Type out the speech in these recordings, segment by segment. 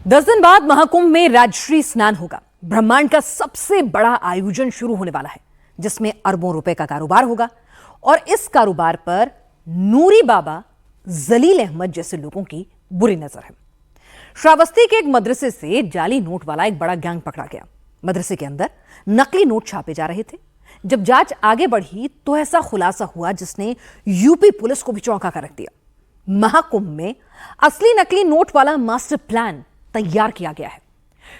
10 दिन बाद महाकुंभ में राजश्री स्नान होगा। ब्रह्मांड का सबसे बड़ा आयोजन शुरू होने वाला है, जिसमें अरबों रुपए का कारोबार होगा। और इस कारोबार पर नूरी बाबा, जलील अहमद जैसे लोगों की बुरी नजर है। श्रावस्ती के एक मदरसे से जाली नोट वाला एक बड़ा गैंग पकड़ा गया। मदरसे के अंदर नकली नोट छापे जा रहे थे। जब जांच आगे बढ़ी तो ऐसा खुलासा हुआ जिसने यूपी पुलिस को भी चौंका कर रख दिया। महाकुंभ में असली नकली नोट वाला मास्टर प्लान तैयार किया गया है।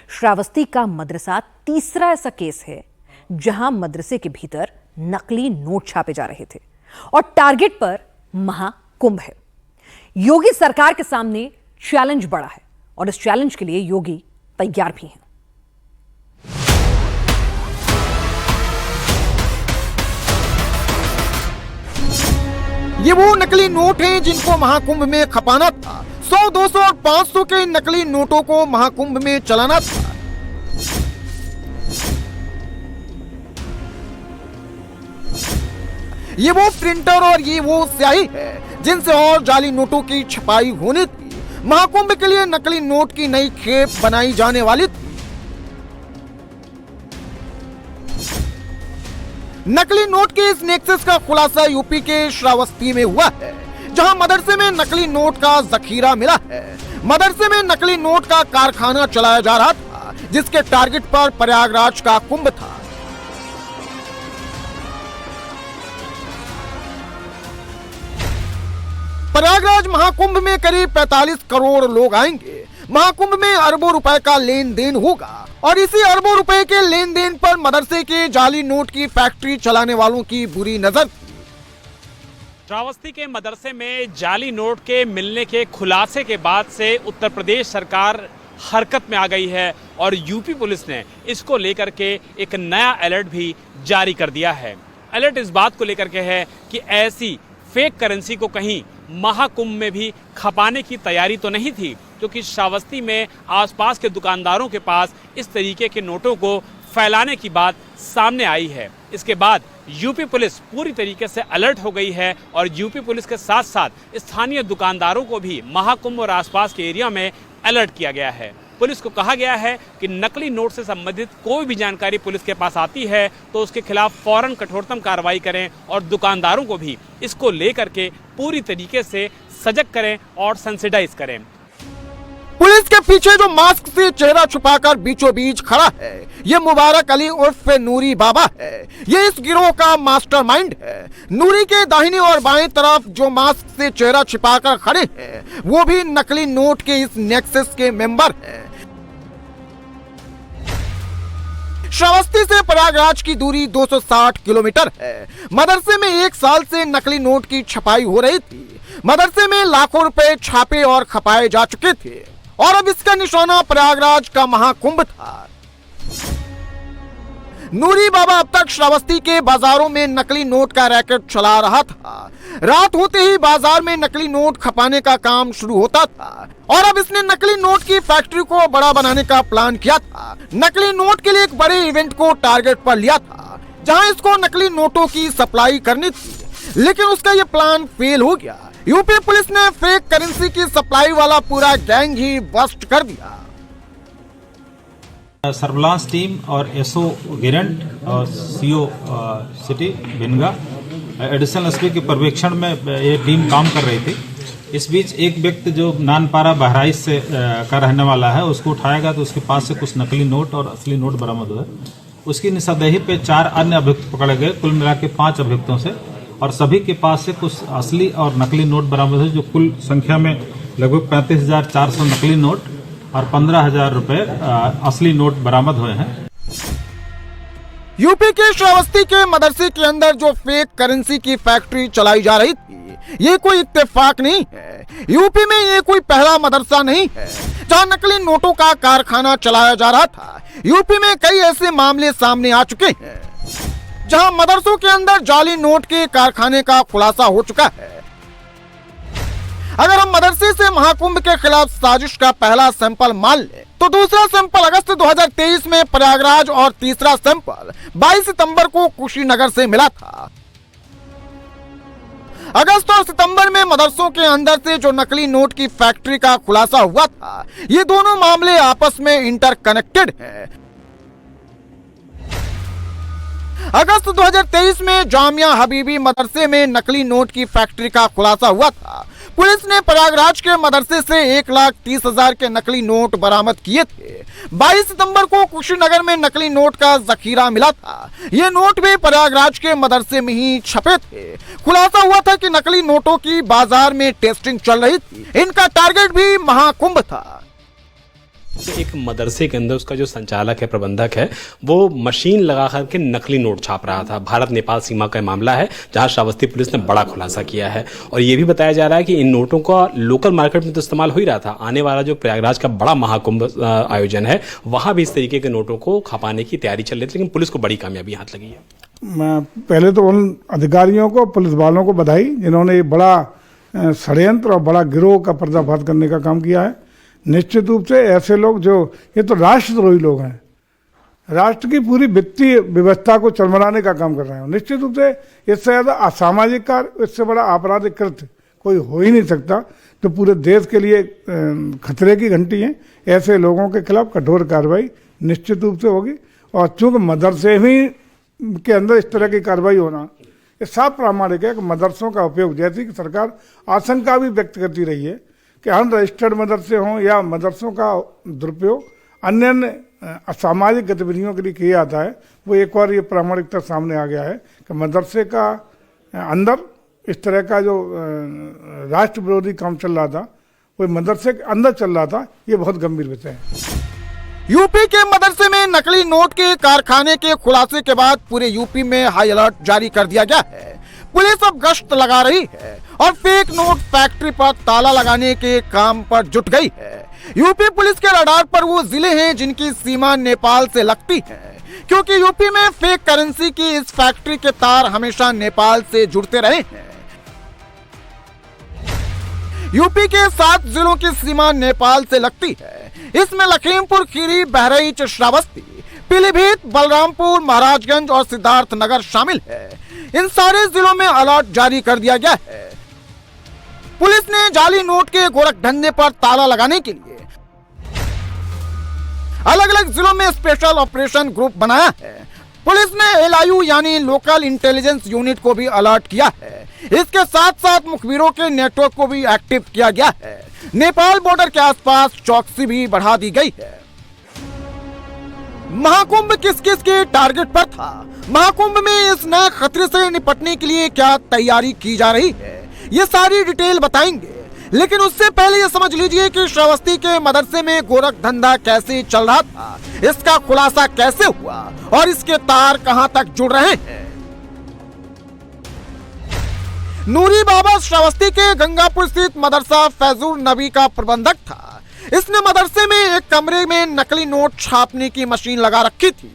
श्रावस्ती का मदरसा तीसरा ऐसा केस है जहां मदरसे के भीतर नकली नोट छापे जा रहे थे और टारगेट पर महाकुंभ है। योगी सरकार के सामने चैलेंज बड़ा है और इस चैलेंज के लिए योगी तैयार भी हैं। ये वो नकली नोट हैं जिनको महाकुंभ में खपाना था। 100, 200 और 500 के नकली नोटों को महाकुंभ में चलाना था। ये वो प्रिंटर और ये वो स्याही है जिनसे और जाली नोटों की छपाई होनी थी। महाकुंभ के लिए नकली नोट की नई खेप बनाई जाने वाली थी। नकली नोट के इस नेक्सस का खुलासा यूपी के श्रावस्ती में हुआ है, जहां मदरसे में नकली नोट का जखीरा मिला है। मदरसे में नकली नोट का कारखाना चलाया जा रहा था, जिसके टारगेट पर प्रयागराज का कुंभ था। प्रयागराज महाकुंभ में करीब 45 करोड़ लोग आएंगे। महाकुंभ में अरबों रुपए का लेन देन होगा और इसी अरबों रुपए के लेन देन पर मदरसे के जाली नोट की फैक्ट्री चलाने वालों की बुरी नजर। श्रावस्ती के मदरसे में जाली नोट के मिलने के खुलासे के बाद से उत्तर प्रदेश सरकार हरकत में आ गई है और यूपी पुलिस ने इसको लेकर के एक नया अलर्ट भी जारी कर दिया है। अलर्ट इस बात को लेकर के है कि ऐसी फेक करेंसी को कहीं महाकुंभ में भी खपाने की तैयारी तो नहीं थी, क्योंकि श्रावस्ती में आसपास के दुकानदारों के पास इस तरीके के नोटों को फैलाने की बात सामने आई है। इसके बाद यूपी पुलिस पूरी तरीके से अलर्ट हो गई है और यूपी पुलिस के साथ साथ स्थानीय दुकानदारों को भी महाकुंभ और आसपास के एरिया में अलर्ट किया गया है। पुलिस को कहा गया है कि नकली नोट से संबंधित कोई भी जानकारी पुलिस के पास आती है तो उसके खिलाफ फौरन कठोरतम कार्रवाई करें और दुकानदारों को भी इसको लेकर के पूरी तरीके से सजग करें और सेंसिटाइज करें। पुलिस के पीछे जो मास्क से चेहरा छुपाकर बीचों बीच खड़ा है, ये मुबारक अली उर्फ नूरी बाबा है। ये इस गिरोह का मास्टरमाइंड है। नूरी के दाहिने और बाएं तरफ जो मास्क से चेहरा छिपाकर खड़े हैं, वो भी नकली नोट के इस नेक्सस के मेंबर हैं। श्रावस्ती से प्रयागराज की दूरी 260 किलोमीटर है। मदरसे में 1 साल से नकली नोट की छपाई हो रही थी। मदरसे में लाखों रुपए छापे और खपाए जा चुके थे और अब इसका निशाना प्रयागराज का महाकुंभ था। नूरी बाबा अब तक श्रावस्ती के बाजारों में नकली नोट का रैकेट चला रहा था। रात होते ही बाजार में नकली नोट खपाने का काम शुरू होता था और अब इसने नकली नोट की फैक्ट्री को बड़ा बनाने का प्लान किया था। नकली नोट के लिए एक बड़े इवेंट को टारगेट पर लिया था, जहां इसको नकली नोटों की सप्लाई करनी थी, लेकिन उसका ये प्लान फेल हो गया। यूपी पुलिस ने फेक करेंसी की सप्लाई वाला पूरा गैंग ही बस्ट कर दिया। सर्विलांस टीम और एसओ गिरंट और CO city Bhinga additional SP के पर्यवेक्षण में ये टीम काम कर रही थी। इस बीच एक व्यक्ति जो नानपारा बहराइच से का रहने वाला है, उसको उठाया गया तो उसके पास से कुछ नकली नोट और असली नोट बरामद हुए। उसकी निस्संदेही पे 4 अन्य अभियुक्त पकड़े गए, कुल मिला के 5 अभियुक्तों से, और सभी के पास से कुछ असली और नकली नोट बरामद हुए, जो कुल संख्या में लगभग 35,400 नकली नोट और 15,000 रुपए असली नोट बरामद हुए हैं। यूपी के श्रावस्ती के मदरसे के अंदर जो फेक करेंसी की फैक्ट्री चलाई जा रही थी, ये कोई इत्तेफाक नहीं है। यूपी में ये कोई पहला मदरसा नहीं है जहां नकली नोटों का कारखाना चलाया जा रहा था। यूपी में कई ऐसे मामले सामने आ चुके हैं जहां मदरसों के अंदर जाली नोट के कारखाने का खुलासा हो चुका है। अगर हम मदरसे से महाकुंभ के खिलाफ साजिश का पहला सैंपल मान लें तो दूसरा सैंपल अगस्त 2023 में प्रयागराज और तीसरा सैंपल 22 सितंबर को कुशीनगर से मिला था। अगस्त और सितंबर में मदरसों के अंदर से जो नकली नोट की फैक्ट्री का खुलासा हुआ था, ये दोनों मामले आपस में इंटरकनेक्टेड हैं। अगस्त 2023 में जामिया हबीबी मदरसे में नकली नोट की फैक्ट्री का खुलासा हुआ था। पुलिस ने प्रयागराज के मदरसे से 1,30,000 के नकली नोट बरामद किए थे। 22 सितंबर को कुशीनगर में नकली नोट का जखीरा मिला था। ये नोट भी प्रयागराज के मदरसे में ही छपे थे। खुलासा हुआ था कि नकली नोटों की बाजार में टेस्टिंग चल रही थी। इनका टारगेट भी महाकुंभ था। एक मदरसे के अंदर उसका जो संचालक है, प्रबंधक है, वो मशीन लगा करके नकली नोट छाप रहा था। भारत नेपाल सीमा का मामला है जहां श्रावस्ती पुलिस ने बड़ा खुलासा किया है और ये भी बताया जा रहा है कि इन नोटों का लोकल मार्केट में तो इस्तेमाल हो ही रहा था। आने वाला जो प्रयागराज का बड़ा महाकुंभ आयोजन है वहां भी इस तरीके के नोटों को खपाने की तैयारी चल रही थी, लेकिन पुलिस को बड़ी कामयाबी हाथ लगी है। मैं पहले तो उन अधिकारियों को, पुलिस वालों को बधाई जिन्होंने बड़ा षड्यंत्र और बड़ा गिरोह का पर्दाफाश करने का काम किया है। निश्चित रूप से ऐसे लोग जो ये तो राष्ट्रद्रोही लोग हैं, राष्ट्र की पूरी वित्तीय व्यवस्था को चरमराने का काम कर रहे हैं। निश्चित रूप से इससे ज़्यादा असामाजिक कार्य, इससे बड़ा आपराधिक कृत्य कोई हो ही नहीं सकता, तो पूरे देश के लिए खतरे की घंटी है। ऐसे लोगों के खिलाफ कठोर कार्रवाई निश्चित रूप से होगी। और चूंकि मदरसे ही के अंदर इस तरह की कार्रवाई होना ये साफ प्रामाणिक है कि मदरसों का उपयोग, जैसी कि सरकार आशंका भी व्यक्त करती रही है कि अनरजिस्टर्ड मदरसे हों या मदरसों का दुरुपयोग अन्य असामाजिक गतिविधियों के लिए किया जाता है, वो एक बार ये प्रामाणिकता सामने आ गया है कि मदरसे का अंदर इस तरह का जो राष्ट्र विरोधी काम चल रहा था वो मदरसे के अंदर चल रहा था। ये बहुत गंभीर विषय है। यूपी के मदरसे में नकली नोट के कारखाने के खुलासे के बाद पूरे यूपी में हाई अलर्ट जारी कर दिया गया है। पुलिस अब गश्त लगा रही है और फेक नोट फैक्ट्री पर ताला लगाने के काम पर जुट गई है। यूपी पुलिस के रडार पर वो जिले हैं जिनकी सीमा नेपाल से लगती है, क्योंकि यूपी में फेक करेंसी की इस फैक्ट्री के तार हमेशा नेपाल से जुड़ते रहे हैं। यूपी के 7 जिलों की सीमा नेपाल से लगती है। इसमें लखीमपुर खीरी, बहराइच, श्रावस्ती, पीलीभीत, बलरामपुर, महाराजगंज और सिद्धार्थनगर शामिल है। इन सारे जिलों में अलर्ट जारी कर दिया गया है। पुलिस ने जाली नोट के गोरखधंधे पर ताला लगाने के लिए अलग अलग जिलों में स्पेशल ऑपरेशन ग्रुप बनाया है। पुलिस ने LIU यानी लोकल इंटेलिजेंस यूनिट को भी अलर्ट किया है। इसके साथ साथ मुखबिरों के नेटवर्क को भी एक्टिव किया गया है। नेपाल बॉर्डर के आसपास चौकसी भी बढ़ा दी गई है। महाकुंभ किस किस के टारगेट पर था? महाकुंभ में इस नए खतरे से निपटने के लिए क्या तैयारी की जा रही है, ये सारी डिटेल बताएंगे। लेकिन उससे पहले ये समझ लीजिए कि श्रावस्ती के मदरसे में गोरख धंधा कैसे चल रहा था, इसका खुलासा कैसे हुआ और इसके तार कहां तक जुड़ रहे हैं। नूरी बाबा श्रावस्ती के गंगापुर स्थित मदरसा फैजुल नबी का प्रबंधक था। इसने मदरसे में एक कमरे में नकली नोट छापने की मशीन लगा रखी थी।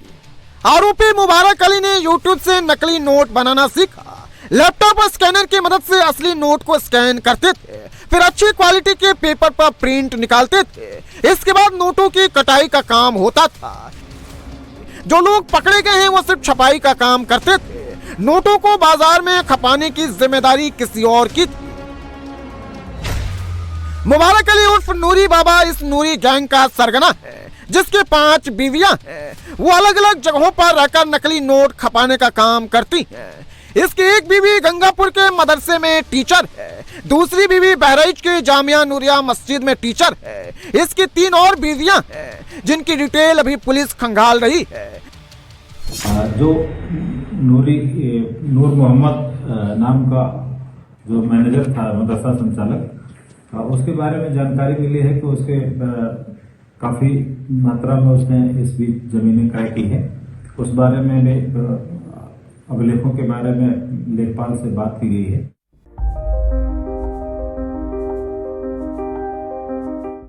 आरोपी मुबारक अली ने यूट्यूब से नकली नोट बनाना सीखा। लैपटॉप और स्कैनर की मदद से असली नोट को स्कैन करते थे, फिर अच्छी क्वालिटी के पेपर पर प्रिंट निकालते थे। इसके बाद नोटों की कटाई का काम होता था। जो लोग पकड़े गए हैं वो सिर्फ छपाई का काम करते थे। नोटों को बाजार में खपाने की जिम्मेदारी किसी और की थी। मुबारक अली उर्फ नूरी बाबा इस नूरी गैंग का सरगना है, जिसके 5 बीवियां हैं। वो अलग अलग जगहों पर रहकर नकली नोट खपाने का काम करती हैं। इसकी एक बीवी गंगापुर के मदरसे में टीचर है, दूसरी बीवी बहराइच के जामिया नूरिया मस्जिद में टीचर है। इसकी 3 और बीवियां हैं जिनकी डिटेल अभी पुलिस खंगाल रही है। जो नूर मोहम्मद नाम का जो मैनेजर था, मदरसा संचालक, उसके बारे में जानकारी मिली है कि उसके काफी मात्रा में उसने इस बीच जमीनें क्रय की है। उस बारे में अभिलेखों के बारे में लेखपाल से बात की गई है।